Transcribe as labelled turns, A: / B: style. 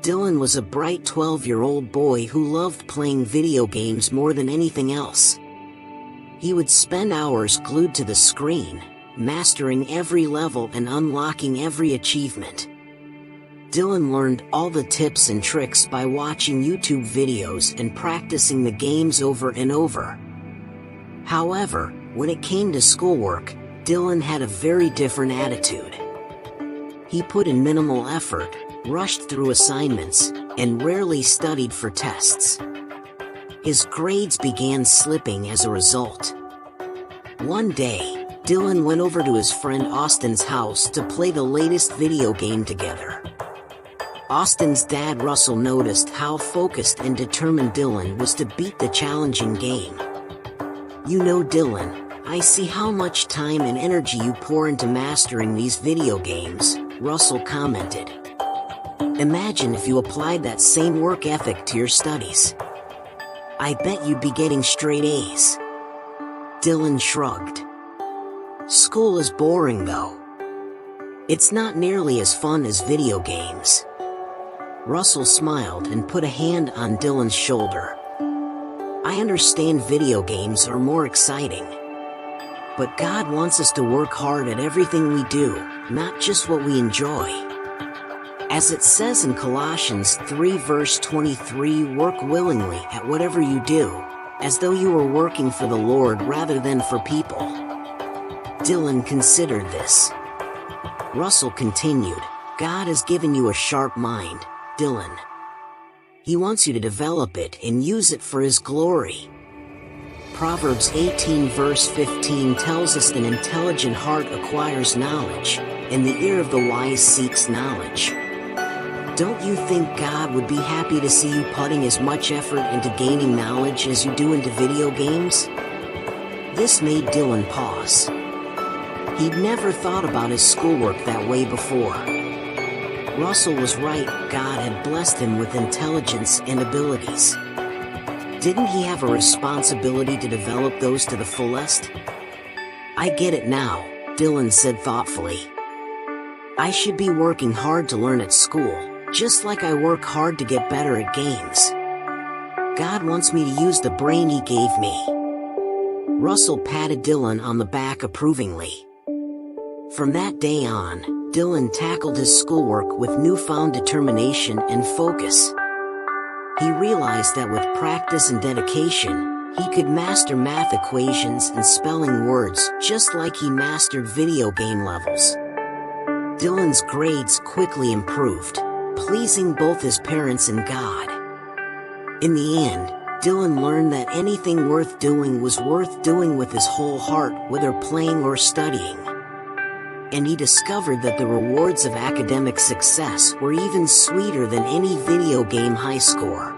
A: Dylan was a bright 12-year-old boy who loved playing video games more than anything else. He would spend hours glued to the screen, mastering every level and unlocking every achievement. Dylan learned all the tips and tricks by watching YouTube videos and practicing the games over and over. However, when it came to schoolwork, Dylan had a very different attitude. He put in minimal effort, rushed through assignments, and rarely studied for tests. His grades began slipping as a result. One day, Dylan went over to his friend Austin's house to play the latest video game together. Austin's dad Russell noticed how focused and determined Dylan was to beat the challenging game. "You know, Dylan, I see how much time and energy you pour into mastering these video games," Russell commented. "Imagine if you applied that same work ethic to your studies. I bet you'd be getting straight A's." Dylan shrugged. "School is boring though. It's not nearly as fun as video games." Russell smiled and put a hand on Dylan's shoulder. "I understand video games are more exciting. But God wants us to work hard at everything we do, not just what we enjoy. As it says in Colossians 3 verse 23, work willingly at whatever you do, as though you were working for the Lord rather than for people." Dylan considered this. Russell continued, "God has given you a sharp mind, Dylan. He wants you to develop it and use it for His glory. Proverbs 18 verse 15 tells us an intelligent heart acquires knowledge, and the ear of the wise seeks knowledge." Don't you think God would be happy to see you putting as much effort into gaining knowledge as you do into video games? This made Dylan pause. He'd never thought about his schoolwork that way before. Russell was right, God had blessed him with intelligence and abilities. Didn't he have a responsibility to develop those to the fullest? "I get it now," Dylan said thoughtfully. "I should be working hard to learn at school, just like I work hard to get better at games. God wants me to use the brain He gave me." Russell patted Dylan on the back approvingly. From that day on, Dylan tackled his schoolwork with newfound determination and focus. He realized that with practice and dedication, he could master math equations and spelling words just like he mastered video game levels. Dylan's grades quickly improved, pleasing both his parents and God. In the end, Dylan learned that anything worth doing was worth doing with his whole heart, whether playing or studying. And he discovered that the rewards of academic success were even sweeter than any video game high score.